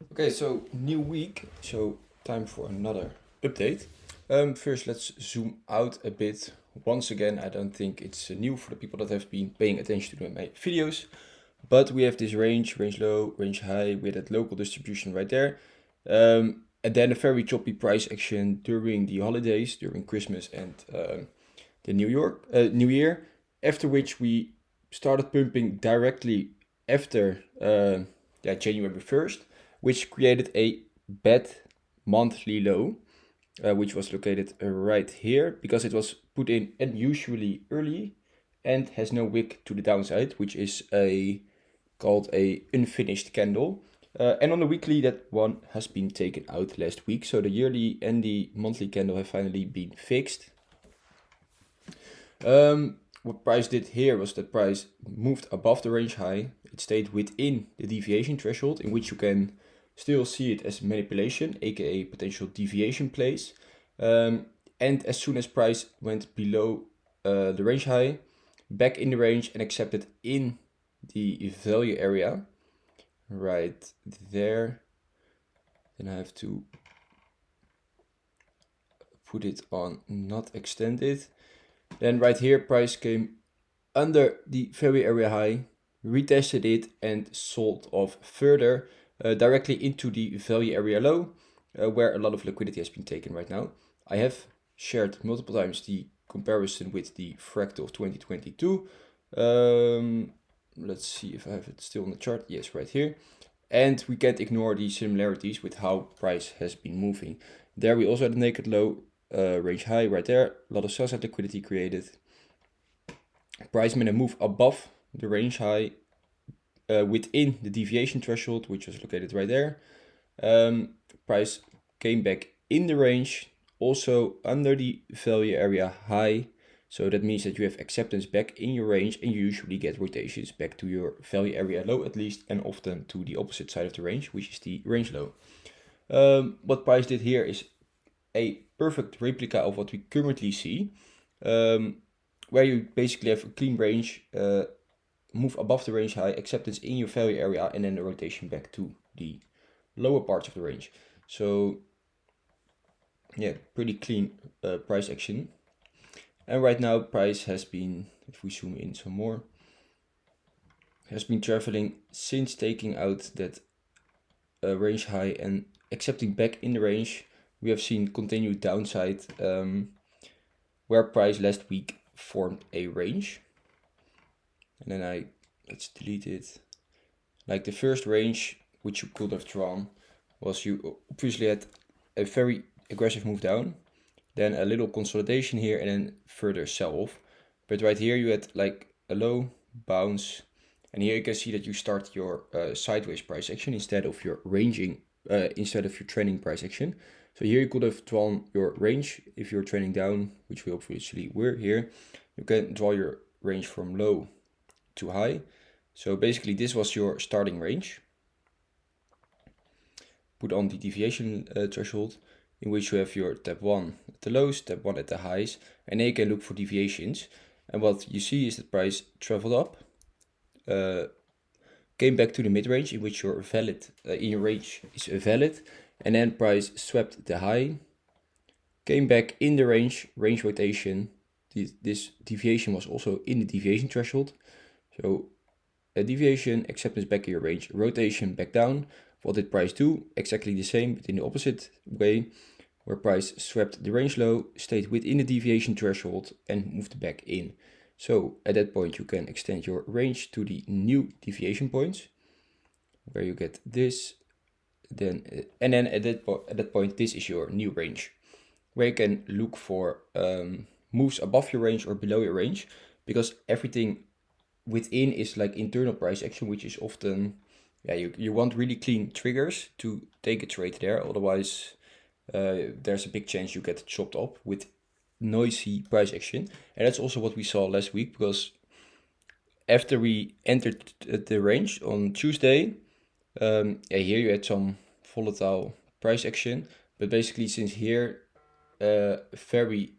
Okay, so new week, so time for another update. First, let's zoom out a bit. Once again, I don't think it's new for the people that have been paying attention to my videos, but we have this range low, range high, with that local distribution right there. And then a very choppy price action during the holidays, during Christmas and the New Year, after which we started pumping directly after January 1st, which created a bad monthly low, which was located right here because it was put in unusually early and has no wick to the downside, which is called a unfinished candle. And on the weekly, that one has been taken out last week. So the yearly and the monthly candle have finally been fixed. What price did here was that price moved above the range high. It stayed within the deviation threshold, in which you can still see it as manipulation, aka potential deviation plays. And as soon as price went below the range high, back in the range and accepted in the value area, right there. Then I have to put it on not extended. Then right here, price came under the value area high, retested it and sold off further directly into the value area low, where a lot of liquidity has been taken right now. I have shared multiple times the comparison with the fractal of 2022. Let's see if I have it still on the chart. Yes, right here. And we can't ignore the similarities with how price has been moving. There we also had a naked low, range high right there. A lot of sell side liquidity created. Price made a move above the range high within the deviation threshold, which was located right there. Price came back in the range, also under the value area high. So that means that you have acceptance back in your range, and you usually get rotations back to your value area low at least, and often to the opposite side of the range, which is the range low. What price did here is a perfect replica of what we currently see, where you basically have a clean range, move above the range high, acceptance in your value area, and then the rotation back to the lower parts of the range. So yeah, pretty clean price action. And right now price has been, if we zoom in some more, has been traveling since taking out that range high and accepting back in the range. We have seen continued downside, where price last week formed a range. And then let's delete it. Like the first range, which you could have drawn, was you obviously had a very aggressive move down, then a little consolidation here, and then further sell off. But right here you had like a low bounce, and here you can see that you start your sideways price action instead of your instead of your trending price action. So here you could have drawn your range if you're trending down, which we obviously were here. You can draw your range from low to high. So basically this was your starting range. Put on the deviation threshold, in which you have your tab 1 at the lows, tab 1 at the highs, and then you can look for deviations. And what you see is that price traveled up, came back to the mid-range, in which your valid in your range is valid, and then price swept the high, came back in the range rotation. This deviation was also in the deviation threshold. So a deviation, acceptance back in your range, rotation back down. What did price do? Exactly the same, but in the opposite way, where price swept the range low, stayed within the deviation threshold, and moved back in. So at that point, you can extend your range to the new deviation points, where you get this. And then at that point, this is your new range, where you can look for moves above your range or below your range, because everything within is like internal price action, which is often, you want really clean triggers to take a trade there. Otherwise, there's a big chance you get chopped up with noisy price action. And that's also what we saw last week, because after we entered the range on Tuesday, here you had some volatile price action, but basically since here, very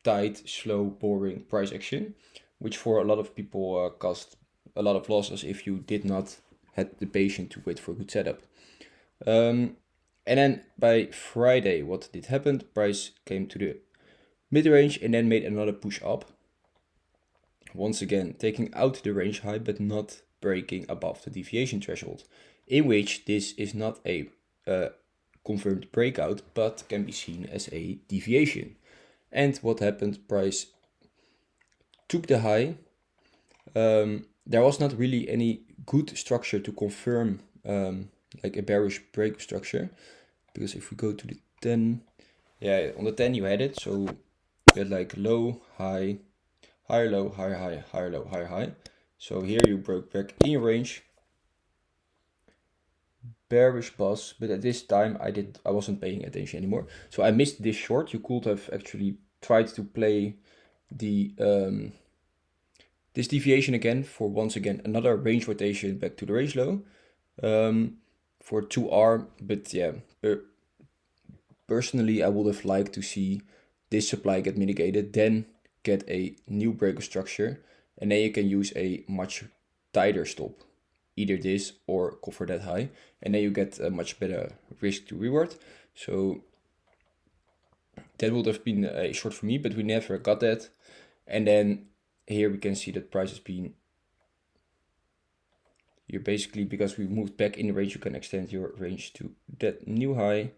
tight, slow, boring price action, which for a lot of people caused a lot of losses if you did not had the patience to wait for a good setup. And then by Friday, what did happen? Price came to the mid-range and then made another push up. Once again, taking out the range high, but not breaking above the deviation threshold, in which this is not a confirmed breakout, but can be seen as a deviation. And what happened? Price took the high. There was not really any good structure to confirm like a bearish break structure, because if we go to the 10, yeah, on the 10 you had it, so you had like low, high, higher low, higher high, higher low, higher high. So here you broke back in your range, bearish buzz, but at this time I wasn't paying attention anymore, so I missed this short. You could have actually tried to play the this deviation again for once again another range rotation back to the range low for 2R, but yeah, personally I would have liked to see this supply get mitigated, then get a new breaker structure, and then you can use a much tighter stop, either this or cover that high, and then you get a much better risk to reward. So that would have been a short for me, but we never got that. And then here we can see that price has been here basically, because we moved back in the range, you can extend your range to that new high.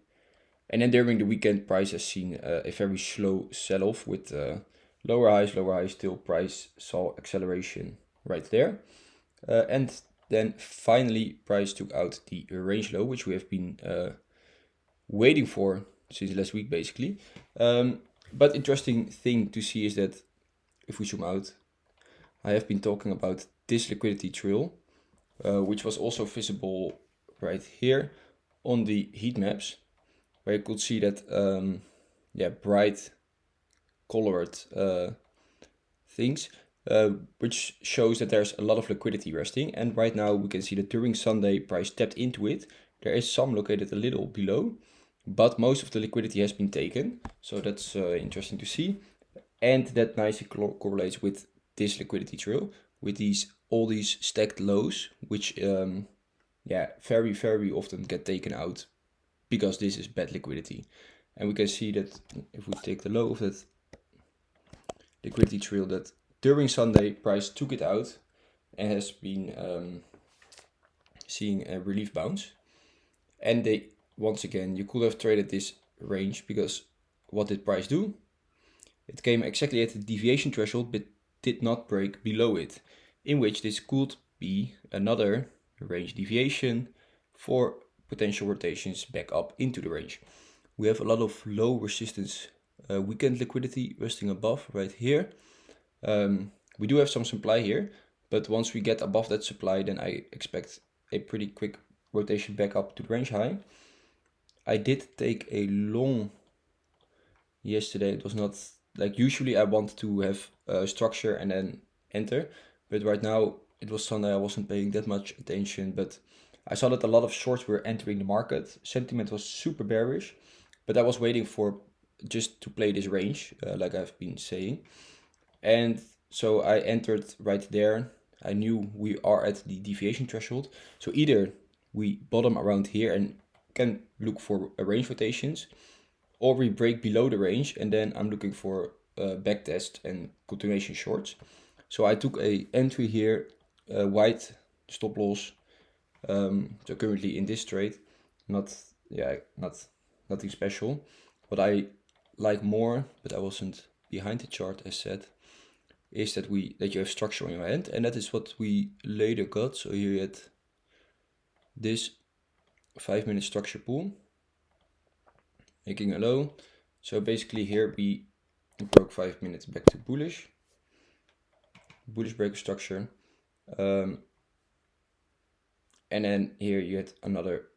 And then during the weekend, price has seen a very slow sell-off with lower highs, still price saw acceleration right there. And then finally price took out the range low, which we have been waiting for since last week basically. But interesting thing to see is that if we zoom out, I have been talking about this liquidity trail, which was also visible right here on the heat maps, where you could see that bright colored things, which shows that there's a lot of liquidity resting. And right now we can see that during Sunday price tapped into it. There is some located a little below, but most of the liquidity has been taken, so that's interesting to see. And that nicely correlates with this liquidity trail, with all these stacked lows, which very, very often get taken out because this is bad liquidity. And we can see that if we take the low of that liquidity trail, that during Sunday price took it out and has been seeing a relief bounce. And they, once again, you could have traded this range, because what did price do? It came exactly at the deviation threshold, but did not break below it, in which this could be another range deviation for potential rotations back up into the range. We have a lot of low resistance weekend liquidity resting above right here. We do have some supply here, but once we get above that supply, then I expect a pretty quick rotation back up to the range high. I did take a long yesterday. It was not like, usually I want to have a structure and then enter, but right now it was Sunday, I wasn't paying that much attention, but I saw that a lot of shorts were entering the market. Sentiment was super bearish, but I was waiting for just to play this range, like I've been saying. And so I entered right there. I knew we are at the deviation threshold, so either we bottom around here and can look for range rotations, or we break below the range, and then I'm looking for back test and continuation shorts. So I took a entry here, wide stop loss. So currently in this trade, nothing special. What I like more, but I wasn't behind the chart as said, is that you have structure on your hand, and that is what we later got. So here you had this 5-minute structure pull, making a low. So basically here we broke 5 minutes back to bullish breaker structure, and then here you had another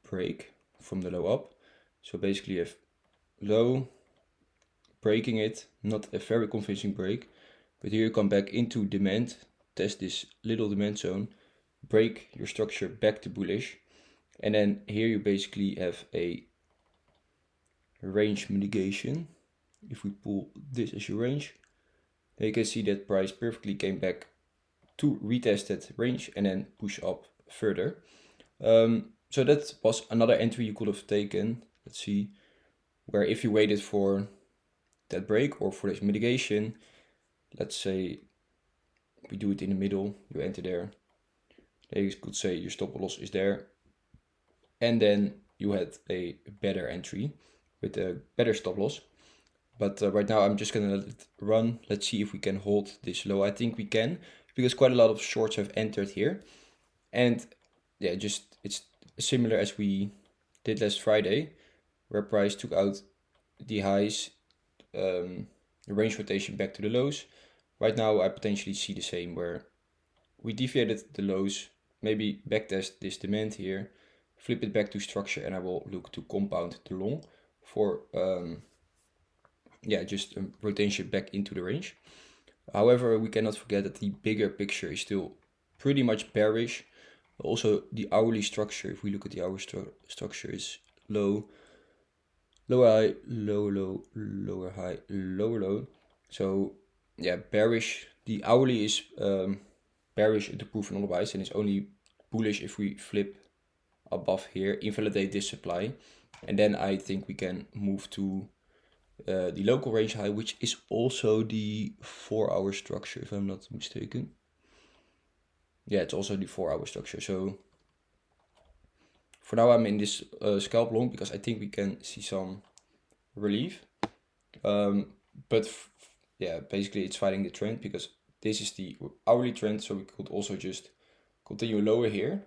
break from the low up. So basically you have low, breaking it, not a very convincing break, but here you come back into demand, test this little demand zone, break your structure back to bullish, and then here you basically have a range mitigation. If we pull this as your range, then you can see that price perfectly came back to retest that range and then push up further. So that was another entry you could have taken. Let's see, where if you waited for that break or for this mitigation, let's say we do it in the middle, you enter there. Then you could say your stop loss is there. And then you had a better entry with a better stop loss. But right now I'm just gonna let it run. Let's see if we can hold this low. I think we can, because quite a lot of shorts have entered here. And yeah, just it's similar as we did last Friday, where price took out the highs, the range rotation back to the lows. Right now I potentially see the same, where we deviated the lows, maybe backtest this demand here, flip it back to structure, and I will look to compound the long for just a rotation back into the range. However, we cannot forget that the bigger picture is still pretty much bearish. Also, the hourly structure, if we look at the hour structure, is low, lower high, lower low, lower high, lower low. So yeah, bearish. The hourly is bearish into proof and otherwise, and it's only bullish if we flip above here, invalidate this supply, and then I think we can move to the local range high, which is also the 4-hour structure, if I'm not mistaken. Yeah, it's also the 4-hour structure. So for now I'm in this scalp long because I think we can see some relief. But yeah, basically it's fighting the trend, because this is the hourly trend, so we could also just continue lower here.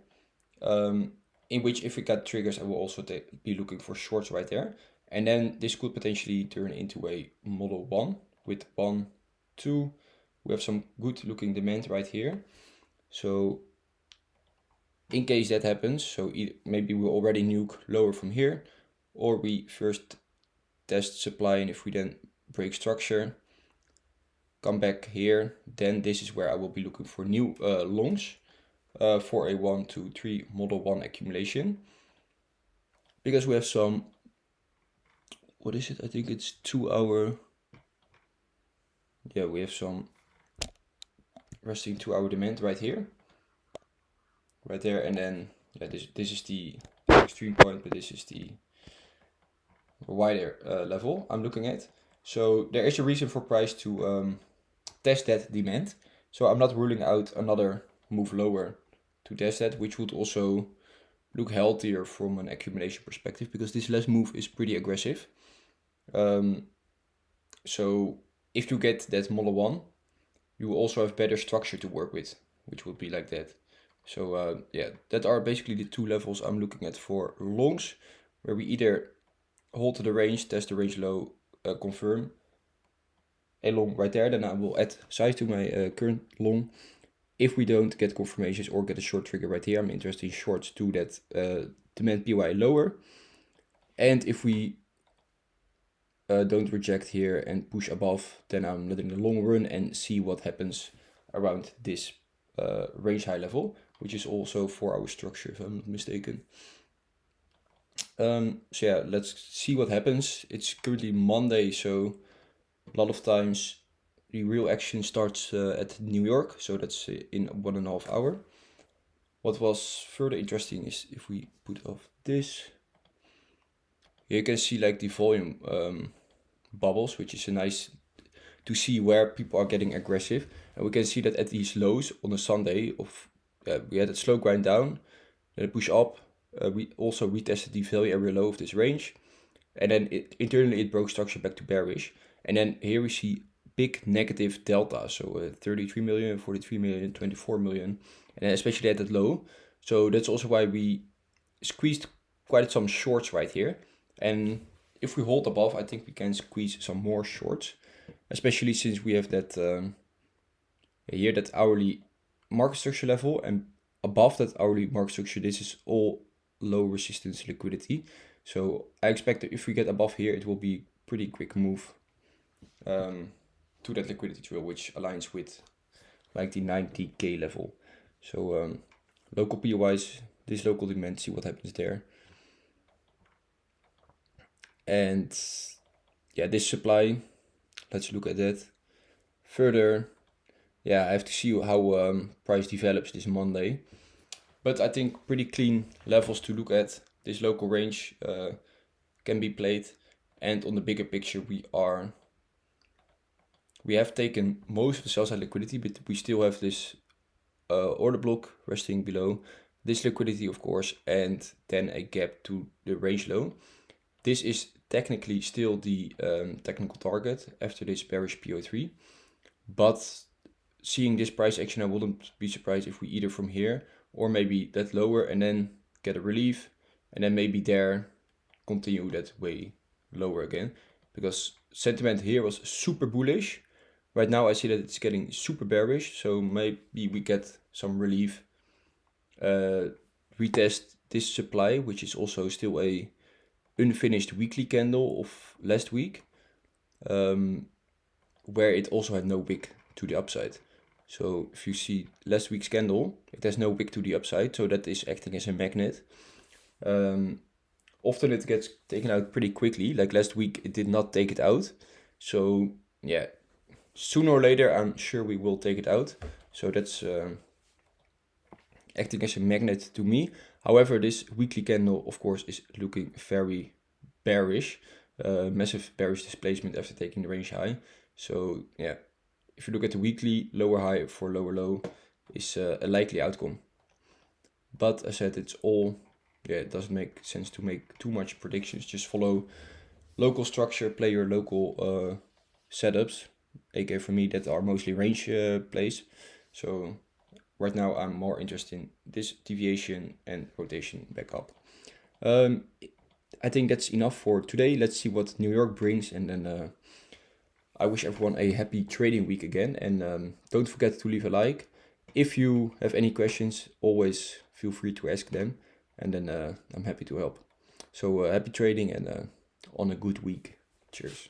In which, if we got triggers, I will also be looking for shorts right there. And then this could potentially turn into a model 1 with 1, 2. We have some good looking demand right here. So in case that happens, so maybe we already nuke lower from here, or we first test supply, and if we then break structure, come back here, then this is where I will be looking for new longs for a 1, 2, 3 model 1 accumulation. Because we have some, what is it? I think it's 2-hour. Yeah, we have some resting 2-hour demand right here, right there, and then yeah, this is the extreme point, but this is the wider level I'm looking at. So there is a reason for price to test that demand. So I'm not ruling out another move lower to test that, which would also look healthier from an accumulation perspective, because this last move is pretty aggressive. So if you get that model 1, you will also have better structure to work with, which would be like that. So yeah, that are basically the 2 levels I'm looking at for longs, where we either hold the range, test the range low, confirm a long right there, then I will add size to my current long. If we don't get confirmations or get a short trigger right here, I'm interested in shorts to that demand POI lower. And if we don't reject here and push above, then I'm letting the long run and see what happens around this range high level, which is also 4-hour structure, if I'm not mistaken. So yeah, let's see what happens. It's currently Monday, so a lot of times the real action starts at New York, so that's in 1.5 hours. What was further interesting is if we put off this, you can see like the volume bubbles, which is a nice to see where people are getting aggressive. And we can see that at these lows on a Sunday we had a slow grind down, then a push up. We also retested the value area low of this range, and then internally it broke structure back to bearish. And then here we see big negative delta, so 33 million, 43 million, 24 million, and especially at that low. So that's also why we squeezed quite some shorts right here. And if we hold above, I think we can squeeze some more shorts, especially since we have that here, that hourly market structure level, and above that hourly market structure, this is all low resistance liquidity. So I expect that if we get above here, it will be pretty quick move to that liquidity trail, which aligns with like the 90k level. So local POIs, this local demand, see what happens there. And yeah, this supply, let's look at that further. Yeah, I have to see how price develops this Monday. But I think pretty clean levels to look at. This local range can be played. And on the bigger picture, we have taken most of the sell side liquidity, but we still have this order block resting below this liquidity, of course, and then a gap to the range low. This is technically still the technical target after this bearish PO3, but seeing this price action, I wouldn't be surprised if we either from here or maybe that lower and then get a relief, and then maybe there continue that way lower again, because sentiment here was super bullish. Right now I see that it's getting super bearish, so maybe we get some relief, retest this supply, which is also still a unfinished weekly candle of last week, where it also had no wick to the upside. So if you see last week's candle, it has no wick to the upside, so that is acting as a magnet. Often it gets taken out pretty quickly, like last week it did not take it out. So yeah, sooner or later I'm sure we will take it out. So that's acting as a magnet to me. However, this weekly candle, of course, is looking very bearish. Massive bearish displacement after taking the range high. So yeah, if you look at the weekly, lower high for lower low is a likely outcome. But as I said, it's all, yeah, it doesn't make sense to make too much predictions. Just follow local structure, play your local setups, aka for me that are mostly range plays. So right now I'm more interested in this deviation and rotation back up. I think that's enough for today. Let's see what New York brings, and then I wish everyone a happy trading week again, and don't forget to leave a like. If you have any questions, always feel free to ask them, and then I'm happy to help. So happy trading, and on a good week. Cheers.